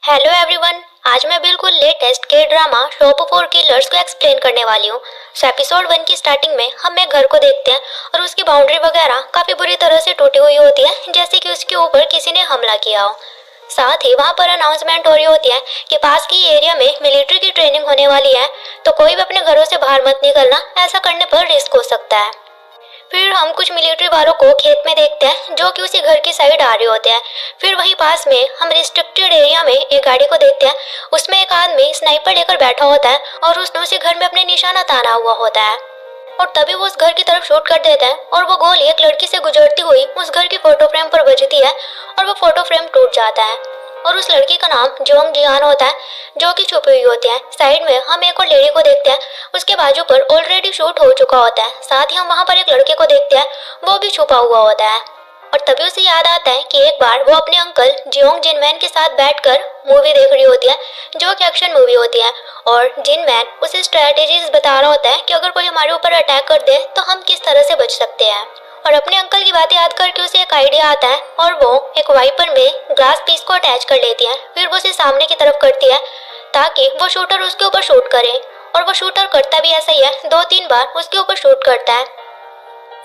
Hello everyone. आज मैं बिल्कुल लेटेस्ट के ड्रामा शॉप फॉर किलर्स को एक्सप्लेन करने वाली हूँ। एपिसोड 1 की स्टार्टिंग में हम एक घर को देखते हैं और उसकी बाउंड्री वगैरह काफी बुरी तरह से टूटी हुई होती है, जैसे कि उसके ऊपर किसी ने हमला किया हो। साथ ही वहाँ पर अनाउंसमेंट हो रही होती है कि पास की एरिया में मिलिट्री की ट्रेनिंग होने वाली है, तो कोई भी अपने घरों से बाहर मत निकलना, ऐसा करने पर रिस्क हो सकता है। फिर हम कुछ मिलिट्री वालों को खेत में देखते हैं जो कि उसी घर की साइड आ रहे होते हैं। फिर वहीं पास में हम रिस्ट्रिक्टेड एरिया में एक गाड़ी को देखते हैं। उसमें एक आदमी स्नाइपर लेकर बैठा होता है और उसने उसी घर में अपने निशाना ताना हुआ होता है, और तभी वो उस घर की तरफ शूट कर देता है और वो गोली एक लड़की से गुजरती हुई उस घर की फोटो फ्रेम पर बजती है और वो फोटो फ्रेम टूट जाता है। और उस लड़की का नाम जोंग जियान होता है, जो कि छुपी हुई होती है। साइड में हम एक और लेडी को देखते हैं, उसके बाजू पर ऑलरेडी शूट हो चुका होता है। साथ ही हम वहाँ पर एक लड़के को देखते हैं, वो भी छुपा हुआ होता है। और तभी उसे याद आता है कि एक बार वो अपने अंकल जियोंग जिनमैन के साथ बैठकर मूवी देख रही होती है, जो कि एक्शन मूवी होती है। और जिनमैन उसे स्ट्रेटेजीज बता रहा होता है कि अगर कोई हमारे ऊपर अटैक कर दे तो हम किस तरह से बच सकते हैं। और अपने अंकल की बातें याद करके उसे एक आइडिया आता है और वो एक वाइपर में ग्लास पीस को अटैच कर लेती है। फिर वो उसे सामने की तरफ करती है ताकि वो शूटर उसके ऊपर शूट करे। और वो शूटर करता भी ऐसा ही है, 2-3 बार उसके ऊपर शूट करता है,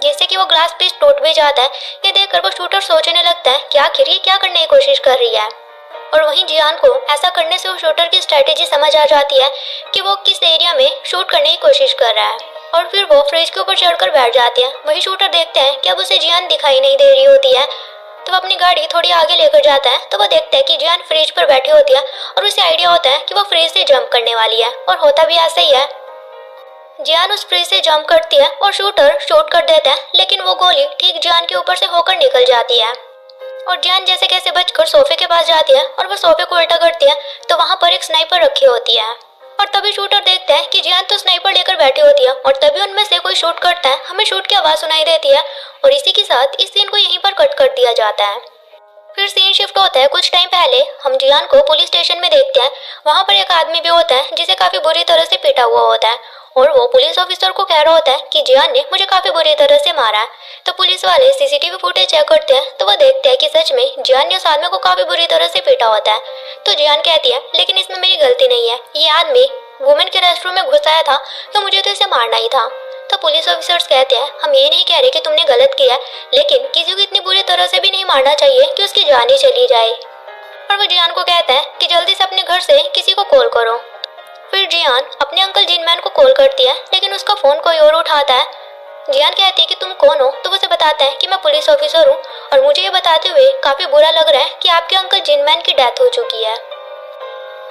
जिससे कि वो ग्लास पीस टूट भी जाता है। ये देखकर वो शूटर सोचने लगता है कि आखिर ये क्या करने की कोशिश कर रही है। और वहीं जियान को ऐसा करने से वो शूटर की स्ट्रेटेजी समझ आ जाती है कि वो किस एरिया में शूट करने की कोशिश कर रहा है। और फिर वो फ्रिज के ऊपर चढ़कर बैठ जाती है। वही शूटर देखते हैं कि अब उसे जियान दिखाई नहीं दे रही होती है, तो वो अपनी गाड़ी थोड़ी आगे लेकर जाता है। तो वो देखता है कि जियान फ्रिज पर बैठी होती है और उसे आइडिया होता है कि वो फ्रिज से जंप करने वाली है, और होता भी ऐसा ही है। जियान उस फ्रिज से जंप करती है और शूटर शूट कर देता है, लेकिन वो गोली ठीक जियान के ऊपर से होकर निकल जाती है। और जियान जैसे कैसे बचकर सोफे के पास जाती है और वो सोफे को उल्टा करती है, तो वहाँ पर एक स्नाइपर रखी होती है। और तभी शूटर देखता है कि जियान तो स्नाइपर लेकर बैठी होती है, और तभी उनमें से कोई शूट करता है। हमें शूट की आवाज सुनाई देती है और इसी के साथ इस सीन को यहीं पर कट कर दिया जाता है। फिर सीन शिफ्ट होता है कुछ टाइम पहले। हम जियान को पुलिस स्टेशन में देखते हैं। वहाँ पर एक आदमी भी होता है जिसे काफी बुरी तरह से पीटा हुआ होता है, और वो पुलिस ऑफिसर को कह रहा होता है कि जियान ने मुझे काफी बुरी तरह से मारा है। तो पुलिस वाले सीसीटीवी फुटेज चेक करते हैं, तो वो देखते हैं कि सच में जियान ने उस आदमी को काफी बुरी तरह से पीटा होता है। तो जियान कहती है लेकिन इसमें मेरी गलती नहीं है, ये आदमी वुमेन के रेस्टरूम में घुस आया था, तो मुझे तो इसे मारना ही था। तो पुलिस ऑफिसर्स कहते हैं हम ये नहीं कह रहे कि तुमने गलत किया है, लेकिन किसी को इतनी बुरी तरह से भी नहीं मारना चाहिए कि उसकी जान ही चली जाए। और वो जियान को कहता है कि जल्दी से अपने घर से किसी को कॉल करो। फिर जियान अपने अंकल जिनमैन को कॉल करती है, लेकिन उसका फोन कोई और उठाता है। जियान कहती है कि तुम कौन हो, तो उसे बताता है कि मैं पुलिस ऑफिसर हूँ, और मुझे ये बताते हुए काफी बुरा लग रहा है कि आपके अंकल जिनमैन की डेथ हो चुकी है।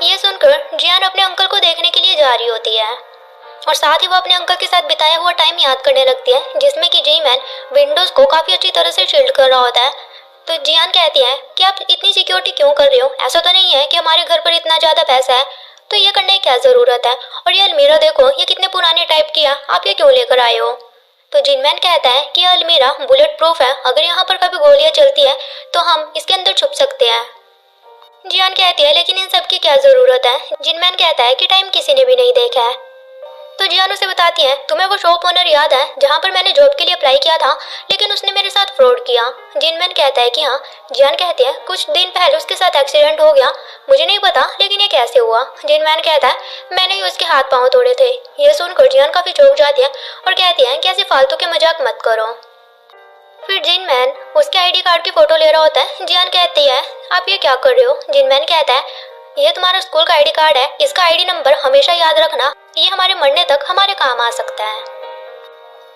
ये सुनकर जियान अपने अंकल को देखने के लिए जा रही होती है, और साथ ही वो अपने अंकल के साथ बिताया हुआ टाइम याद करने लगती है, जिसमें कि जिनमैन विंडोज को काफी अच्छी तरह से शील्ड कर रहा होता है। तो जियान कहती है कि आप इतनी सिक्योरिटी क्यों कर रहे हो, ऐसा तो नहीं है कि हमारे घर पर इतना ज्यादा पैसा है, तो ये करने की क्या जरूरत है। और ये अलमीरा देखो, ये कितने पुराने टाइप की है, आप ये क्यों लेकर आए हो। तो जिनमैन कहता है कि यह अलमीरा बुलेट प्रूफ है, अगर यहाँ पर कभी गोलियां चलती है तो हम इसके अंदर छुप सकते हैं। जियान कहती है लेकिन इन सब की क्या जरूरत है। जिनमैन कहता है कि टाइम किसी ने भी नहीं देखा है। तो जियान उसे बताती है तुम्हें वो शॉप ओनर याद है जहाँ पर मैंने जॉब के लिए अप्लाई किया था, लेकिन उसने मेरे साथ फ्रॉड किया। जिनमैन कहता है कि हाँ। जियान कहती है कुछ दिन पहले उसके साथ एक्सीडेंट हो गया, मुझे नहीं पता लेकिन ये कैसे हुआ। जिनमैन कहता है मैंने ही उसके हाथ पांव तोड़े थे। यह सुनकर जियान काफी चौंक जाती है और कहती है कि ऐसे फालतू के मजाक मत करो। फिर जिनमैन उसके आईडी कार्ड की फोटो ले रहा होता है। जियान कहती है आप ये क्या कर रहे हो। जिनमैन कहता है ये तुम्हारा स्कूल का आईडी कार्ड है, इसका आईडी नंबर हमेशा याद रखना, ये हमारे मरने तक हमारे काम आ सकता है।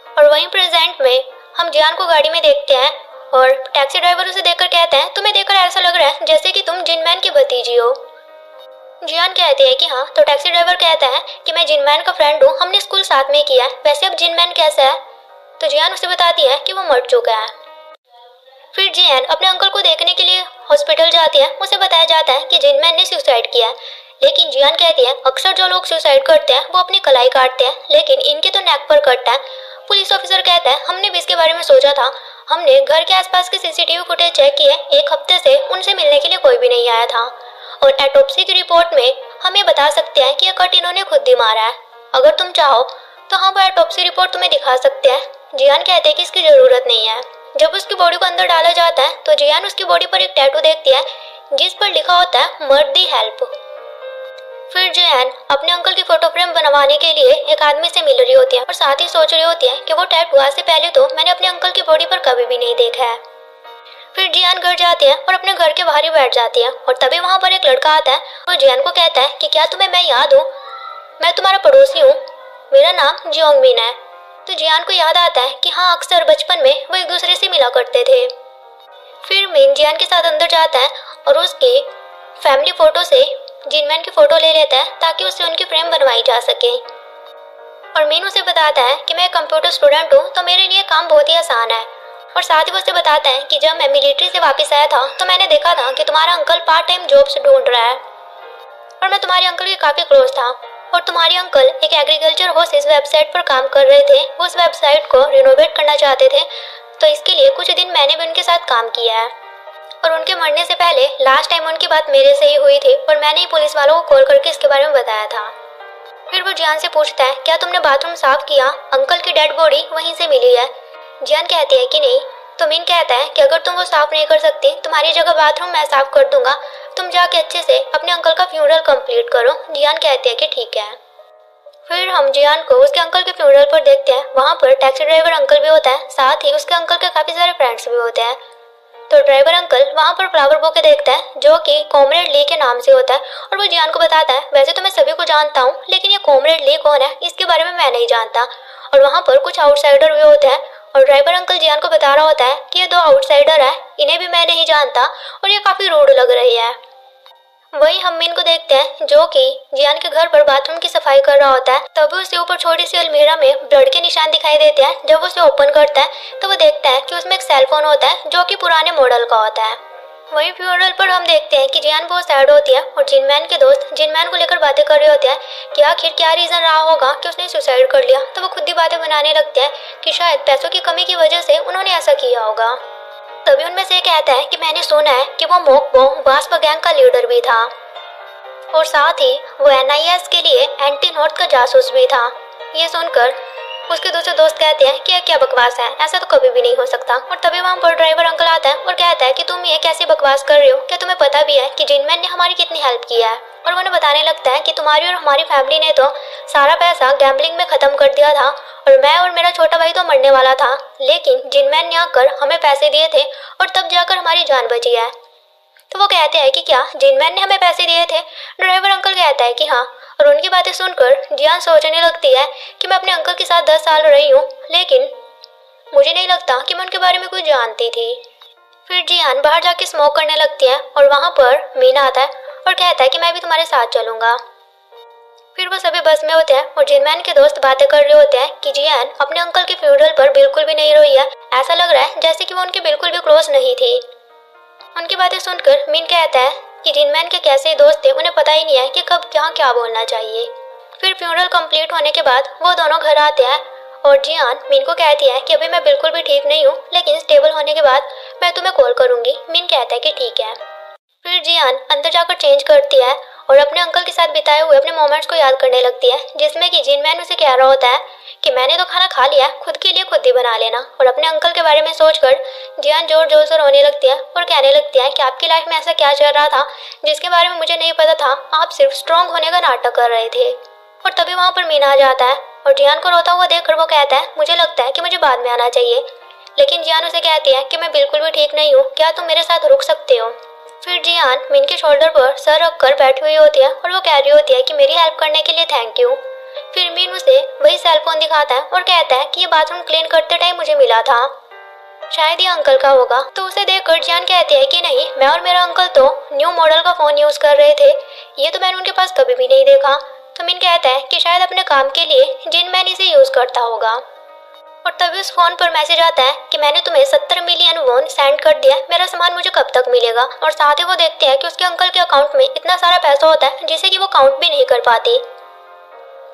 और वहीं प्रेजेंट में हम जियान को गाड़ी में देखते हैं, और टैक्सी ड्राइवर उसे देखकर कहता है तुम्हें देखकर ऐसा लग रहा है जैसे कि तुम जिनमैन की भतीजी हो। जियान कहती है कि हाँ। तो टैक्सी ड्राइवर कहता है कि मैं जिनमैन का फ्रेंड हूँ, हमने स्कूल साथ में किया है, वैसे अब जिनमैन कैसा है। तो जियान उसे बताती है कि वो मर चुका है। फिर जियान अपने अंकल को देखने के लिए हॉस्पिटल जाती है। उसे बताया जाता है कि जिनमैन ने सुसाइड किया है, लेकिन जियान कहती है अक्सर जो लोग सुसाइड करते हैं वो अपनी कलाई काटते हैं, लेकिन इनके तो नेक पर कटता है। पुलिस ऑफिसर कहता है हमने भी इसके बारे में सोचा था, हमने घर के आसपास के सीसीटीवी फुटेज चेक किए, एक हफ्ते से उनसे मिलने के लिए कोई भी नहीं आया था, और एटोप्सी की रिपोर्ट में हम ये बता सकते हैं कि यह कट इन्होंने खुद ही मारा है। अगर तुम चाहो तो हम वो एटोप्सी रिपोर्ट तुम्हें दिखा सकते हैं। जियान कहते हैं कि इसकी जरूरत नहीं है। जब उसकी बॉडी को अंदर डाला जाता है तो जियान उसकी बॉडी पर एक टैटू देखती है। जिस पर लिखा होता है मर्द दी हेल्प। फिर जियान अपने अंकल की फोटो फ्रेम बनवाने के लिए एक आदमी से मिल रही होती है और साथ ही सोच रही होती है कि वो टैटू आज से पहले तो मैंने अपने अंकल की बॉडी पर कभी भी नहीं देखा है। फिर जियान घर जाती है और अपने घर के बाहर ही बैठ जाती है और तभी वहाँ पर एक लड़का आता है और जियान को कहता है कि क्या तुम्हें मैं याद हूँ, मैं तुम्हारा पड़ोसी हूँ, मेरा नाम जियोंगमिन है। तो जियान को याद आता है कि हाँ, अक्सर बचपन में वो एक दूसरे से मिला करते थे। फिर मिन जियान के साथ अंदर जाता है और उसकी फैमिली फोटो से जिनमैन की फोटो ले लेता है ताकि उससे उनकी फ्रेम बनवाई जा सके। और मीन उसे बताता है कि मैं एक कंप्यूटर स्टूडेंट हूँ तो मेरे लिए काम बहुत ही आसान है। और साथ ही वो उसे बताता है कि जब मैं मिलिट्री से वापस आया था तो मैंने देखा था कि तुम्हारा अंकल पार्ट टाइम जॉब्स ढूंढ रहा है और मैं तुम्हारे अंकल के काफी क्लोज था और तुम्हारे अंकल एक एग्रीकल्चर होर्सेस वेबसाइट पर काम कर रहे थे। वो उस वेबसाइट को रिनोवेट करना चाहते थे तो इसके लिए कुछ दिन मैंने भी उनके साथ काम किया है और उनके मरने से पहले लास्ट टाइम उनकी बात मेरे से ही हुई थी और मैंने ही पुलिस वालों को कॉल करके इसके बारे में बताया था। फिर वो जियान से पूछता है क्या तुमने बाथरूम साफ किया, अंकल की डेड बॉडी वहीं से मिली है। जियान कहती है कि नहीं। तो मिन कहता है कि अगर तुम वो साफ नहीं कर सकती तुम्हारी जगह बाथरूम मैं साफ कर दूंगा, तुम जाके अच्छे से अपने अंकल का फ्यूनरल कंप्लीट करो। जियान कहती है कि ठीक है। फिर हम जियान को उसके अंकल के फ्यूनरल पर देखते हैं। वहाँ पर टैक्सी ड्राइवर अंकल भी होता है, साथ ही उसके अंकल के काफी सारे फ्रेंड्स भी होते हैं। तो ड्राइवर अंकल वहाँ पर फ्लावर बुके देखता है जो कि कॉमरेड ली के नाम से होता है और वो जियान को बताता है वैसे तो मैं सभी को जानता हूँ लेकिन ये कॉमरेड ली कौन है इसके बारे में मैं नहीं जानता। और वहाँ पर कुछ आउटसाइडर भी होते हैं और ड्राइवर अंकल जियान को बता रहा होता है कि ये दो आउटसाइडर है, इन्हें भी मैं नहीं जानता और ये काफी रूड लग रही है। वहीं हम मिन को देखते हैं जो कि जियान के घर पर बाथरूम की सफाई कर रहा होता है। तभी उसके ऊपर छोटी सी अलमीरा में ब्लड के निशान दिखाई देते हैं। जब वो उसे ओपन करता है तो वो देखता है कि उसमें एक सेल फोन होता है जो कि पुराने मॉडल का होता है। वहीं फ्यूनरल पर हम देखते हैं कि जियान बहुत सैड होती है और जिनमैन के दोस्त जिनमैन को लेकर बातें कर रहे होते हैं कि आखिर क्या रीजन रहा होगा कि उसने सुसाइड कर लिया। तो वो खुद ही बातें बनाने लगते हैं कि शायद पैसों की कमी की वजह से उन्होंने ऐसा किया होगा। तभी उनमें से कहता है कि मैंने सुना है कि वो मोकबो वास्प गैंग का लीडर भी था और साथ ही वो NIS के लिए एंटी नॉर्थ का जासूस भी था। ये सुनकर उसके दूसरे दोस्त कहते हैं कि क्या बकवास है, ऐसा तो कभी भी नहीं हो सकता। और तभी वहाँ पर ड्राइवर अंकल आता है और कहता है कि तुम ये कैसी बकवास कर रहे हो, क्या तुम्हें पता भी है कि जिनमैन ने हमारी कितनी हेल्प किया है। और वो उन्हें बताने लगता है कि तुम्हारी और हमारी फैमिली ने तो सारा पैसा गैम्बलिंग में खत्म कर दिया था और मैं और मेरा छोटा भाई तो मरने वाला था, लेकिन जिनमैन ने आकर हमें पैसे दिए थे और तब जाकर हमारी जान बची है। तो वो कहते हैं कि क्या जिनमैन ने हमें पैसे दिए थे। ड्राइवर अंकल कहता है कि हाँ। और उनकी बातें सुनकर जियान सोचने लगती है कि मैं अपने अंकल के साथ 10 साल रही हूँ लेकिन मुझे नहीं लगता कि मैं उनके बारे में कुछ जानती थी। फिर जियान बाहर जाके स्मोक करने लगती है और वहाँ पर मीना आता है और कहता है कि मैं भी तुम्हारे साथ चलूंगा। फिर वो सभी बस में होते हैं और जिनमैन के दोस्त बातें कर रहे होते हैं कि जियान अपने अंकल के फ्यूनरल पर बिल्कुल भी नहीं रोई है। ऐसा लग रहा है जैसे कि वो उनके बिल्कुल भी क्लोज नहीं थी। उनकी बातें सुनकर मिन कहता है कि जिनमैन के कैसे दोस्त थे उन्हें पता ही नहीं है कि कब कहाँ क्या बोलना चाहिए। फिर फ्यूनरल कंप्लीट होने के बाद वो दोनों घर आते हैं और जियान मिन को कहती है कि अभी मैं बिल्कुल भी ठीक नहीं हूँ लेकिन स्टेबल होने के बाद मैं तुम्हें कॉल करूंगी। मिन कहता है कि ठीक है। फिर जियान अंदर जाकर चेंज करती है और अपने अंकल के साथ बिताए हुए अपने मोमेंट्स को याद करने लगती है जिसमें कि जिनमैन उसे कह रहा होता है कि मैंने तो खाना खा लिया, खुद के लिए खुद ही बना लेना। और अपने अंकल के बारे में सोचकर जियान जोर जोर से रोने लगती है और कहने लगती है कि आपकी लाइफ में ऐसा क्या चल रहा था जिसके बारे में मुझे नहीं पता था, आप सिर्फ स्ट्रॉन्ग होने का नाटक कर रहे थे। और तभी वहाँ पर मीना आ जाता है और जियान को रोता हुआ देखकर वो कहता है मुझे लगता है कि मुझे बाद में आना चाहिए। लेकिन जियान उसे कहती है कि मैं बिल्कुल भी ठीक नहीं हूँ, क्या तुम मेरे साथ रुक सकते हो। फिर जियान मिन के शोल्डर पर सर रख कर बैठी हुई होती है और वो कह रही होती है कि मेरी हेल्प करने के लिए थैंक यू। फिर मिन उसे वही सेल फोन दिखाता है और कहता है कि ये बाथरूम क्लीन करते टाइम मुझे मिला था, शायद ये अंकल का होगा। तो उसे देखकर जियान कहती है कि नहीं, मैं और मेरा अंकल तो न्यू मॉडल का फोन यूज कर रहे थे, ये तो मैंने उनके पास कभी भी नहीं देखा। तो मिन कहता है कि शायद अपने काम के लिए जिनमैन इसे यूज करता होगा। और तभी उस फोन पर मैसेज आता है कि मैंने तुम्हें 70 मिलियन वॉन सेंड कर दिया, मेरा सामान मुझे कब तक मिलेगा। और साथ ही वो देखते हैं कि उसके अंकल के अकाउंट में इतना सारा पैसा होता है जिसे कि वो काउंट भी नहीं कर पाती।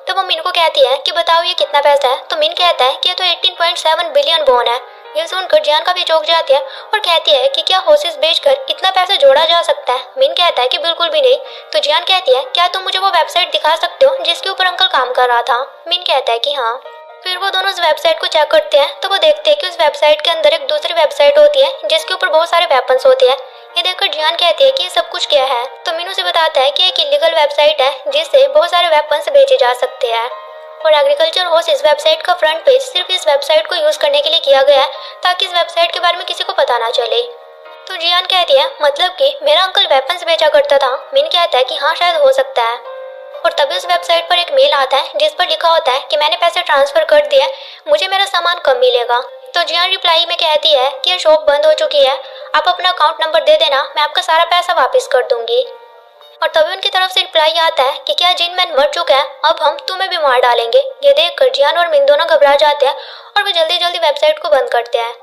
तो वो मिन को कहती है कि बताओ ये कितना पैसा है। तो मिन कहता है कि ये तो 18.7 बिलियन वॉन है। ये सुनकर जियान काफी चौंक जाती है और कहती है कि क्या हॉर्सेस बेचकर इतना पैसा जोड़ा जा सकता है। मिन कहता है कि बिल्कुल भी नहीं। तो जियान कहती है क्या तुम मुझे वो वेबसाइट दिखा सकते हो जिसके ऊपर अंकल काम कर रहा था। मिन कहता है कि हाँ। फिर वो दोनों उस वेबसाइट को चेक करते हैं तो वो देखते हैं कि उस वेबसाइट के अंदर एक दूसरी वेबसाइट होती है जिसके ऊपर बहुत सारे वेपन्स होते हैं। ये देखकर जियान कहती है कि ये सब कुछ क्या है। तो मीनू से बताता है कि एक इलीगल वेबसाइट है जिससे बहुत सारे वेपन्स बेचे जा सकते हैं और एग्रीकल्चर हाउस इस वेबसाइट का फ्रंट पेज सिर्फ इस वेबसाइट को यूज करने के लिए किया गया है ताकि इस वेबसाइट के बारे में किसी को पता ना चले। तो जियान कहती है मतलब कि मेरा अंकल वेपन्स बेचा करता था। मिन कहता है कि हाँ शायद हो सकता है। और तभी उस वेबसाइट पर एक मेल आता है जिस पर लिखा होता है कि मैंने पैसे ट्रांसफर कर दिए, मुझे मेरा सामान कम मिलेगा। तो जियान रिप्लाई में कहती है कि ये शॉप बंद हो चुकी है, आप अपना अकाउंट नंबर दे देना, मैं आपका सारा पैसा वापस कर दूंगी। और तभी उनकी तरफ से रिप्लाई आता है कि क्या जिनमैन मर चुका है, अब हम तुम्हें भी मार डालेंगे। ये देखकर जियान और मिन दोनों घबरा जाते हैं और वे जल्दी जल्दी वेबसाइट को बंद करते हैं।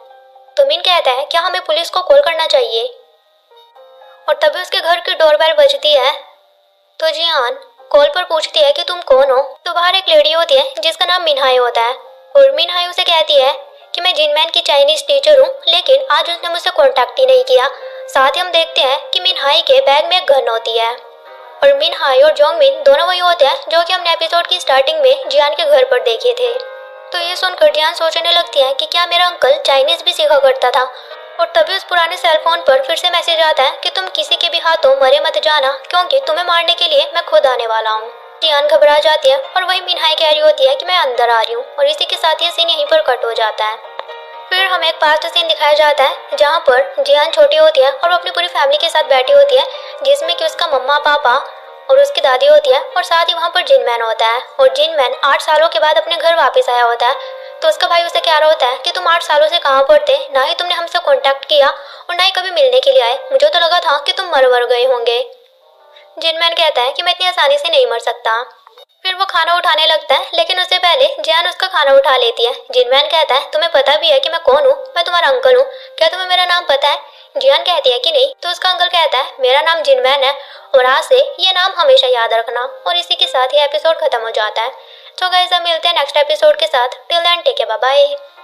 तो मिन कहता है क्या हमें पुलिस को कॉल करना चाहिए। और तभी उसके घर की डोरबेल बजती है। तो जियान कॉल पर पूछती है कि तुम कौन हो। तो बाहर एक लेडी होती है जिसका नाम मिनहाई होता है और मिनहाई उसे कहती है कि मैं जिनमैन की चाइनीज टीचर हूँ, लेकिन आज उसने मुझसे कांटेक्ट ही नहीं किया। साथ ही हम देखते हैं कि मिनहाई के बैग में एक गन होती है और मिनहाई और जोंगमिन दोनों वही होते हैं जो कि हमने एपिसोड की स्टार्टिंग में जियान के घर पर देखे थे। तो ये सुनकर जियान सोचने लगती है कि क्या मेरा अंकल चाइनीज भी सीखा करता था। और तभी उस पुराने सेल फोन पर फिर से मैसेज आता है कि तुम किसी के भी हाथों मरे मत जाना, क्योंकि तुम्हें मारने के लिए मैं खुद आने वाला हूँ। जियान घबरा जाती है और वही मिनहाई कह रही होती है कि मैं अंदर आ रही हूँ और इसी के साथ ये सीन यहीं पर कट हो जाता है। फिर हमें एक पास्ट सीन दिखाया जाता है जहाँ पर जियान छोटी होती है और वो अपनी पूरी फैमिली के साथ बैठी होती है, जिसमें कि उसका मम्मा पापा और उसकी दादी होती है और साथ ही वहाँ पर जिनमैन होता है। और जिनमैन 8 सालों के बाद अपने घर वापस आया होता है। तो उसका भाई उसे कह रहा होता है कि तुम 8 सालों से कहाँ पर थे, ना ही तुमने हमसे कांटेक्ट किया और ना ही कभी मिलने के लिए आए, मुझे तो लगा था कि तुम मर गए होंगे। जिनमैन कहता है कि मैं इतनी आसानी से नहीं मर सकता। फिर वो खाना उठाने लगता है, लेकिन उससे पहले जियान उसका खाना उठा लेती है। जिनमैन कहता है तुम्हें पता भी है कि मैं कौन हूँ, मैं तुम्हारा अंकल हूँ, क्या तुम्हें मेरा नाम पता है। जियान कहती है कि नहीं। तो उसका अंकल कहता है मेरा नाम जिनमैन है और आज से ये नाम हमेशा याद रखना। और इसी के साथ ये एपिसोड खत्म हो जाता है। तो गाइस अब मिलते हैं नेक्स्ट एपिसोड के साथ। Till then take care, bye bye.